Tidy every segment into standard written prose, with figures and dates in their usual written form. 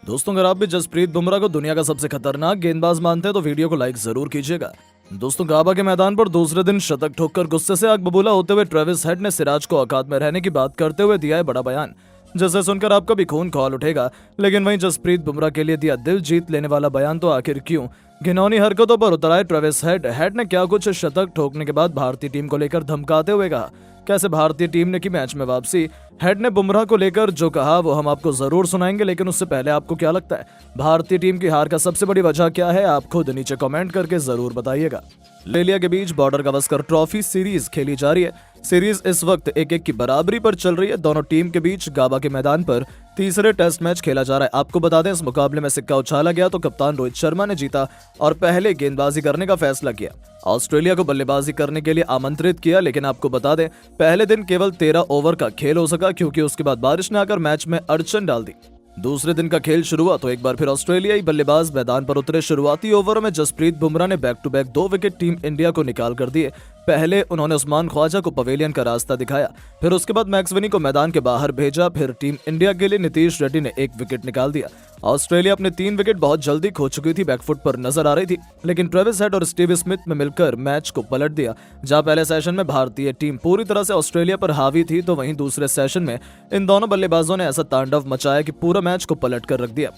दोस्तों, अगर आप भी जसप्रीत बुमराह को दुनिया का सबसे खतरनाक गेंदबाज मानते हैं तो वीडियो को लाइक जरूर कीजिएगा। दोस्तों, गाबा के मैदान पर दूसरे दिन शतक ठोककर गुस्से से आग बबूला होते हुए ट्रेविस हेड ने सिराज को औकात में रहने की बात करते हुए दिया है बड़ा बयान, जिसे सुनकर आपका भी खून खौल उठेगा। लेकिन वहीं जसप्रीत बुमराह के लिए दिया दिल जीत लेने वाला बयान तो आखिर क्यों? घिनौनी हरकतों पर उतर आए ट्रेविस हेड ने क्या कुछ शतक ठोकने के बाद भारतीय टीम को लेकर धमकाते हुए कहा। कैसे भारतीय टीम ने की मैच में वापसी? हेड ने बुमराह को लेकर जो कहा वो हम आपको जरूर सुनाएंगे, लेकिन उससे पहले आपको क्या लगता है भारतीय टीम की हार का सबसे बड़ी वजह क्या है? आप खुद नीचे कमेंट करके जरूर बताइएगा। ऑस्ट्रेलिया के बीच बॉर्डर गावस्कर ट्रॉफी सीरीज खेली जा रही है। सीरीज इस वक्त 1-1 की बराबरी पर चल रही है। दोनों टीम के बीच गाबा के मैदान पर तीसरे टेस्ट मैच खेला जा रहा है। आपको बता दें, इस मुकाबले में सिक्का उछाला गया तो कप्तान रोहित शर्मा ने जीता और पहले गेंदबाजी करने का फैसला किया। ऑस्ट्रेलिया को बल्लेबाजी करने के लिए आमंत्रित किया, लेकिन आपको बता दें पहले दिन केवल 13 ओवर का खेल हो सका, क्योंकि उसके बाद बारिश ने आकर मैच में अड़चन डाल दी। दूसरे दिन का खेल शुरू हुआ तो एक बार फिर ऑस्ट्रेलियाई बल्लेबाज मैदान पर उतरे। शुरुआती ओवरों में जसप्रीत बुमराह ने back to back 2 wicket team India को निकाल कर दिए। पहले उन्होंने उस्मान ख्वाजा को पवेलियन का रास्ता दिखाया, फिर उसके बाद मैक्सवेनी को मैदान के बाहर भेजा। फिर टीम इंडिया के लिए नीतीश रेड्डी ने 1 विकेट निकाल दिया। ऑस्ट्रेलिया अपने 3 विकेट बहुत जल्दी खो चुकी थी, बैकफुट पर नजर आ रही थी, लेकिन ट्रेविस हेड और स्टीव स्मिथ ने मिलकर मैच को पलट दिया। जहां पहले सेशन में भारतीय टीम पूरी तरह से ऑस्ट्रेलिया पर हावी थी, तो वहीं दूसरे सेशन में इन दोनों बल्लेबाजों ने ऐसा तांडव मचाया कि पूरा मैच को पलट कर रख दिया।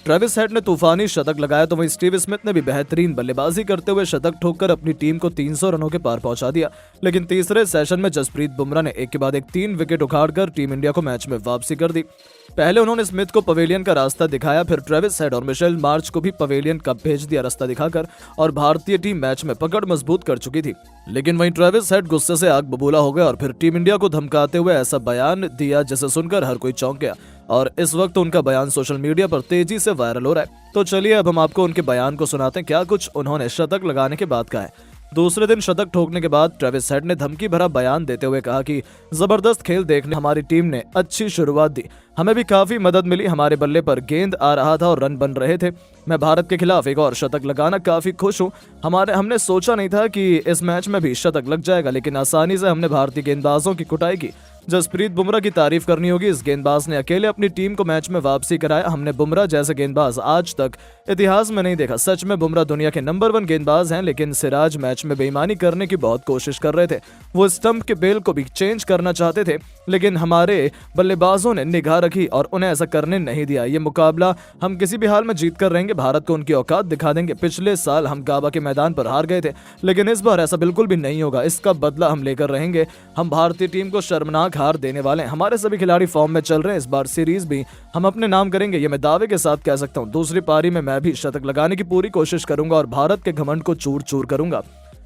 ट्रेविस हेड ने तूफानी शतक लगाया तो वहीं स्टीव स्मिथ ने भी बेहतरीन बल्लेबाजी करते हुए शतक ठोककर अपनी टीम को 300 रनों के पार पहुंचा दिया। लेकिन तीसरे सेशन में जसप्रीत बुमराह ने एक के बाद एक 3 विकेट उखाड़कर टीम इंडिया को मैच में वापसी कर दी। पहले उन्होंने स्मिथ को पवेलियन का रास्ता दिखाया, फिर ट्रेविस हेड और मिशेल मार्च को भी पवेलियन का भेज दिया रास्ता दिखाकर, और भारतीय टीम मैच में पकड़ मजबूत कर चुकी थी। लेकिन वहीं ट्रेविस हेड गुस्से से आग बबूला हो गया और फिर टीम इंडिया को धमकाते हुए ऐसा बयान दिया जिसे सुनकर हर कोई चौंक गया, और इस वक्त उनका बयान सोशल मीडिया पर तेजी से वायरल हो रहा है। तो चलिए अब हम आपको उनके बयान को सुनाते हैं, क्या कुछ उन्होंने शतक लगाने के बाद कहा है। दूसरे दिन शतक ठोकने के बाद ट्रेविस हेड ने धमकी भरा बयान देते हुए कहा कि जबरदस्त खेल देखने हमारी टीम ने अच्छी शुरुआत दी, हमें भी काफी मदद मिली, हमारे बल्ले पर गेंद आ रहा था और रन बन रहे थे। मैं भारत के खिलाफ एक और शतक लगाना काफी खुश हूँ। हमने सोचा नहीं था कि इस मैच में भी शतक लग जाएगा, लेकिन आसानी से हमने भारतीय गेंदबाजों की कुटाई की। जसप्रीत बुमराह की तारीफ करनी होगी, इस गेंदबाज ने अकेले अपनी टीम को मैच में वापसी कराया। हमने बुमराह जैसे गेंदबाज आज तक इतिहास में नहीं देखा। सच में बुमराह दुनिया के नंबर 1 गेंदबाज हैं, लेकिन सिराज मैच में बेईमानी करने की बहुत कोशिश कर रहे थे। वो स्टंप के बेल को भी चेंज करना चाहते थे, लेकिन हमारे बल्लेबाजों ने निगाह रखी और उन्हें ऐसा करने नहीं दिया। ये मुकाबला हम किसी भी हाल में जीत कर रहेंगे, भारत को उनकी औकात दिखा देंगे। पिछले साल हम गाबा के मैदान पर हार गए थे, लेकिन इस बार ऐसा बिल्कुल भी नहीं होगा। इसका बदला हम लेकर रहेंगे। हम भारतीय टीम को शर्मनाक हार देने वाले हैं। हमारे सभी खिलाड़ी फॉर्म में चल रहे हैं। इस बार सीरीज भी हम अपने नाम करेंगे, ये मैं दावे के साथ कह सकता हूं। दूसरी पारी में मैं भी शतक लगाने की पूरी कोशिश करूंगा और भारत के घमंड को चूर चूर करूंगा।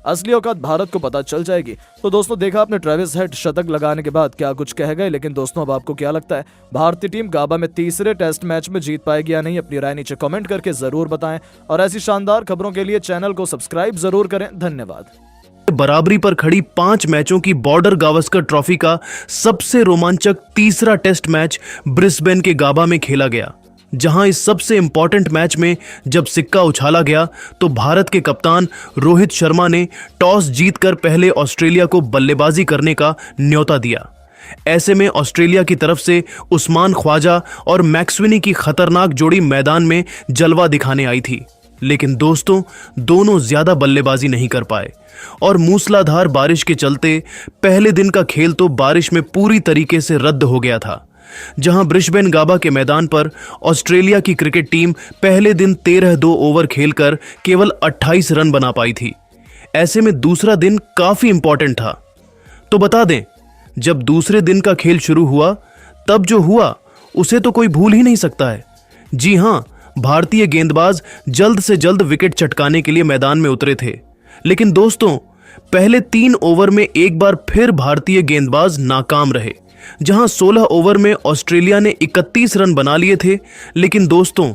असली औकात भारत को पता चल जाएगी। तो दोस्तों, देखा आपने ट्रेविस हेड शतक लगाने के बाद क्या कुछ कह गए। लेकिन दोस्तों, अब आपको क्या लगता है भारतीय टीम गाबा में तीसरे टेस्ट मैच में जीत पाएगी या नहीं? अपनी राय नीचे कमेंट करके जरूर बताएं और ऐसी शानदार खबरों के लिए चैनल को सब्सक्राइब जरूर करें। धन्यवाद। बराबरी पर खड़ी 5 मैचों की बॉर्डर गावस्कर ट्रॉफी का सबसे रोमांचक तीसरा टेस्ट मैच ब्रिस्बेन के गाबा में खेला गया, जहां इस सबसे इंपॉर्टेंट मैच में जब सिक्का उछाला गया तो भारत के कप्तान रोहित शर्मा ने टॉस जीतकर पहले ऑस्ट्रेलिया को बल्लेबाजी करने का न्योता दिया। ऐसे में ऑस्ट्रेलिया की तरफ से उस्मान ख्वाजा और मैक्सवेनी की खतरनाक जोड़ी मैदान में जलवा दिखाने आई थी, लेकिन दोस्तों दोनों ज्यादा बल्लेबाजी नहीं कर पाए और मूसलाधार बारिश के चलते पहले दिन का खेल तो बारिश में पूरी तरीके से रद्द हो गया था। जहां ब्रिस्बेन गाबा के मैदान पर ऑस्ट्रेलिया की क्रिकेट टीम पहले दिन 13-2 ओवर खेलकर केवल 28 रन बना पाई थी। ऐसे में दूसरा दिन काफी इंपॉर्टेंट था। तो बता दें, जब दूसरे दिन का खेल शुरू हुआ तब जो हुआ उसे तो कोई भूल ही नहीं सकता है। जी हां, भारतीय गेंदबाज जल्द से जल्द विकेट चटकाने के लिए मैदान में उतरे थे, लेकिन दोस्तों पहले 3 ओवर में एक बार फिर भारतीय गेंदबाज नाकाम रहे। जहां 16 ओवर में ऑस्ट्रेलिया ने 31 रन बना लिए थे, लेकिन दोस्तों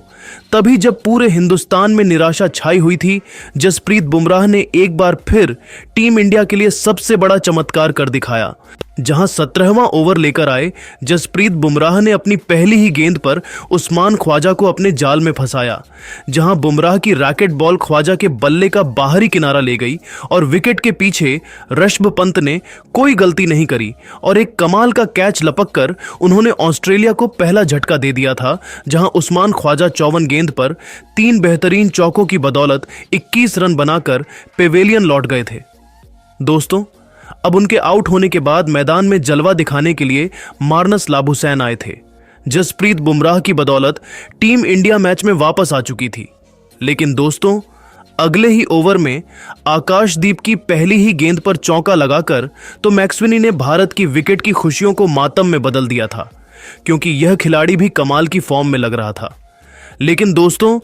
तभी जब पूरे हिंदुस्तान में निराशा छाई हुई थी, जसप्रीत बुमराह ने एक बार फिर टीम इंडिया के लिए सबसे बड़ा चमत्कार कर दिखाया। जहां 17वां ओवर लेकर आए जसप्रीत बुमराह ने अपनी पहली ही गेंद पर उस्मान ख्वाजा को अपने जाल में फंसाया, जहां बुमराह की रैकेट बॉल ख्वाजा के बल्ले का बाहरी किनारा ले गई और विकेट के पीछे ऋषभ पंत ने कोई गलती नहीं करी और एक कमाल का कैच लपक कर उन्होंने ऑस्ट्रेलिया को पहला झटका दे दिया था, जहां उस्मान ख्वाजा 54 गेंद पर 3 बेहतरीन चौकों की बदौलत 21 रन बनाकर पेवेलियन लौट गए थे। दोस्तों, अब उनके आउट होने के बाद मैदान में जलवा दिखाने के लिए मार्नस लाबुसैन आए थे। जसप्रीत बुमराह की बदौलत टीम इंडिया मैच में वापस आ चुकी थी, लेकिन दोस्तों अगले ही ओवर में आकाशदीप की पहली ही गेंद पर चौका लगाकर तो मैक्सवेनी ने भारत की विकेट की खुशियों को मातम में बदल दिया था, क्योंकि यह खिलाड़ी भी कमाल की फॉर्म में लग रहा था। लेकिन दोस्तों,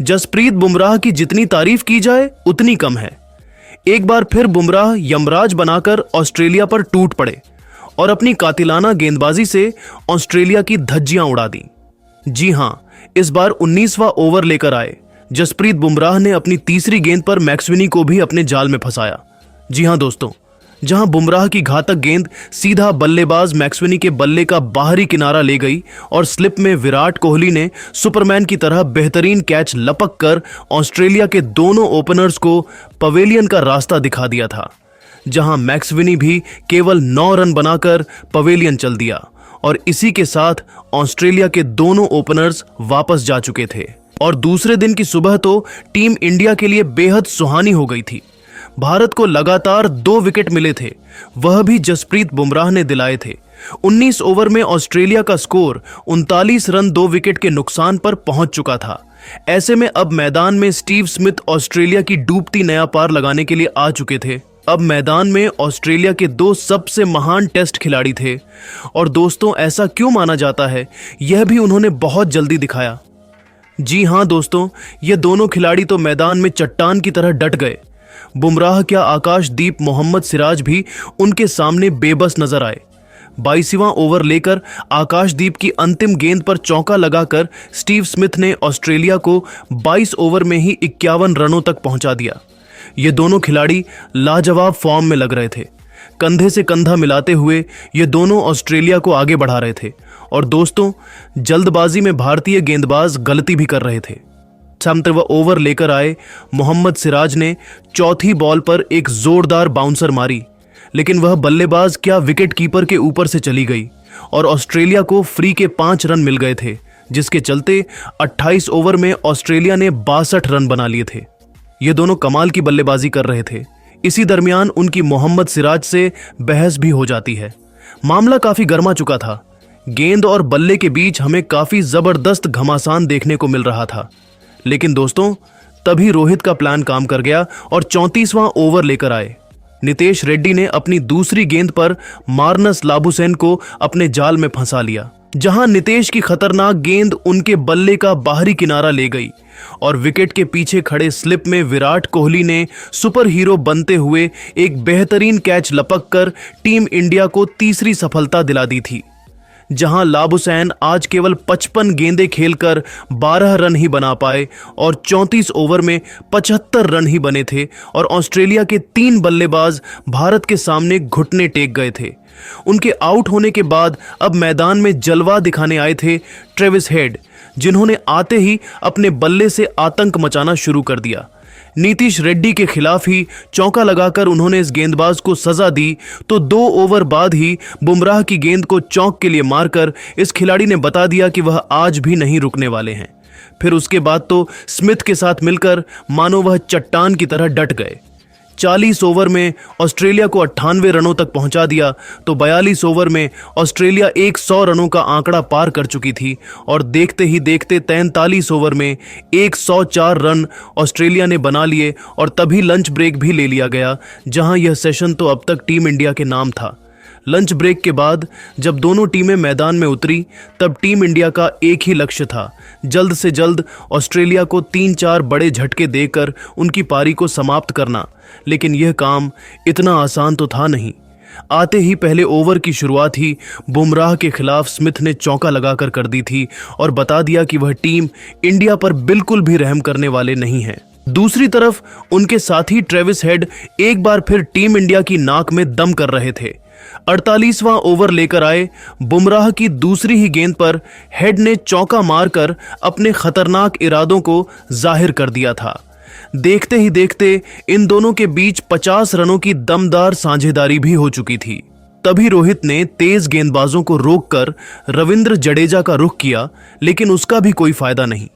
जसप्रीत बुमराह की जितनी तारीफ की जाए उतनी कम है। एक बार फिर बुमराह यमराज बनाकर ऑस्ट्रेलिया पर टूट पड़े और अपनी कातिलाना गेंदबाजी से ऑस्ट्रेलिया की धज्जियां उड़ा दी। जी हां, इस बार 19वां ओवर लेकर आए जसप्रीत बुमराह ने अपनी तीसरी गेंद पर मैक्सवेनी को भी अपने जाल में फंसाया। जी हां दोस्तों, जहां बुमराह की घातक गेंद सीधा बल्लेबाज मैक्सवेनी के बल्ले का बाहरी किनारा ले गई और स्लिप में विराट कोहली ने सुपरमैन की तरह बेहतरीन कैच लपक कर ऑस्ट्रेलिया के दोनों ओपनर्स को पवेलियन का रास्ता दिखा दिया था, जहां मैक्सवेनी भी केवल 9 रन बनाकर पवेलियन चल दिया और इसी के साथ ऑस्ट्रेलिया के दोनों ओपनर्स वापस जा चुके थे। और दूसरे दिन की सुबह तो टीम इंडिया के लिए बेहद सुहानी हो गई थी। भारत को लगातार 2 विकेट मिले थे, वह भी जसप्रीत बुमराह ने दिलाए थे। 19 ओवर में ऑस्ट्रेलिया का स्कोर 39 रन 2 विकेट के नुकसान पर पहुंच चुका था। ऐसे में अब मैदान में स्टीव स्मिथ ऑस्ट्रेलिया की डूबती नया पार लगाने के लिए आ चुके थे। अब मैदान में ऑस्ट्रेलिया के 2 सबसे महान टेस्ट खिलाड़ी थे और दोस्तों ऐसा क्यों माना जाता है, यह भी उन्होंने बहुत जल्दी दिखाया। जी हां दोस्तों, ये दोनों खिलाड़ी तो मैदान में चट्टान की तरह डट गए। बुमराह क्या, आकाशदीप मोहम्मद सिराज भी उनके सामने बेबस नजर आए। 22वां ओवर लेकर आकाशदीप की अंतिम गेंद पर चौका लगाकर स्टीव स्मिथ ने ऑस्ट्रेलिया को 22 ओवर में ही 51 रनों तक पहुंचा दिया। ये दोनों खिलाड़ी लाजवाब फॉर्म में लग रहे थे। कंधे से कंधा मिलाते हुए ये दोनों ऑस्ट्रेलिया को आगे बढ़ा रहे थे और दोस्तों जल्दबाजी में भारतीय गेंदबाज गलती भी कर रहे थे। 37वां ओवर लेकर आए मोहम्मद सिराज ने चौथी बॉल पर एक जोरदार बाउंसर मारी, लेकिन वह बल्लेबाज क्या विकेट कीपर के ऊपर से चली गई और ऑस्ट्रेलिया को फ्री के 5 रन मिल गए थे, जिसके चलते 28 ओवर में ऑस्ट्रेलिया ने 62 रन बना लिए थे। ये दोनों कमाल की बल्लेबाजी कर रहे थे। इसी दरमियान उनकी मोहम्मद सिराज से बहस भी हो जाती है। मामला काफी गर्मा चुका था। गेंद और बल्ले के बीच हमें काफी जबरदस्त घमासान देखने को मिल रहा था, लेकिन दोस्तों तभी रोहित का प्लान काम कर गया और 34वां ओवर लेकर आए। नितेश रेड्डी ने अपनी दूसरी गेंद पर मार्नस लाबुसैन को अपने जाल में फंसा लिया, जहां नितेश की खतरनाक गेंद उनके बल्ले का बाहरी किनारा ले गई और विकेट के पीछे खड़े स्लिप में विराट कोहली ने सुपर हीरो बनते हुए एक बेहतरीन कैच लपक कर टीम इंडिया को तीसरी सफलता दिला दी थी। जहां लाबुसैन आज केवल 55 गेंदें खेलकर 12 रन ही बना पाए और 34 ओवर में 75 रन ही बने थे और ऑस्ट्रेलिया के 3 बल्लेबाज भारत के सामने घुटने टेक गए थे। उनके आउट होने के बाद अब मैदान में जलवा दिखाने आए थे ट्रेविस हेड, जिन्होंने आते ही अपने बल्ले से आतंक मचाना शुरू कर दिया। नीतीश रेड्डी के खिलाफ ही चौका लगाकर उन्होंने इस गेंदबाज को सजा दी, तो 2 ओवर बाद ही बुमराह की गेंद को चौक के लिए मारकर इस खिलाड़ी ने बता दिया कि वह आज भी नहीं रुकने वाले हैं। फिर उसके बाद तो स्मिथ के साथ मिलकर मानो वह चट्टान की तरह डट गए। 40 ओवर में ऑस्ट्रेलिया को 98 रनों तक पहुंचा दिया, तो 42 ओवर में ऑस्ट्रेलिया 100 रनों का आंकड़ा पार कर चुकी थी और देखते ही देखते 43 ओवर में 104 रन ऑस्ट्रेलिया ने बना लिए और तभी लंच ब्रेक भी ले लिया गया, जहां यह सेशन तो अब तक टीम इंडिया के नाम था। लंच ब्रेक के बाद जब दोनों टीमें मैदान में उतरी, तब टीम इंडिया का एक ही लक्ष्य था, जल्द से जल्द ऑस्ट्रेलिया को 3-4 बड़े झटके देकर उनकी पारी को समाप्त करना। लेकिन यह काम इतना आसान तो था नहीं। आते ही पहले ओवर की शुरुआत ही बुमराह के खिलाफ स्मिथ ने चौका लगाकर कर दी थी और बता दिया कि वह टीम इंडिया पर बिल्कुल भी रहम करने वाले नहीं हैं। दूसरी तरफ उनके साथी ट्रेविस हेड एक बार फिर टीम इंडिया की नाक में दम कर रहे थे। 48वां ओवर लेकर आए बुमराह की दूसरी ही गेंद पर हेड ने चौका मारकर अपने खतरनाक इरादों को जाहिर कर दिया था। देखते ही देखते इन दोनों के बीच 50 रनों की दमदार साझेदारी भी हो चुकी थी। तभी रोहित ने तेज गेंदबाजों को रोककर रविंद्र जडेजा का रुख किया, लेकिन उसका भी कोई फायदा नहीं।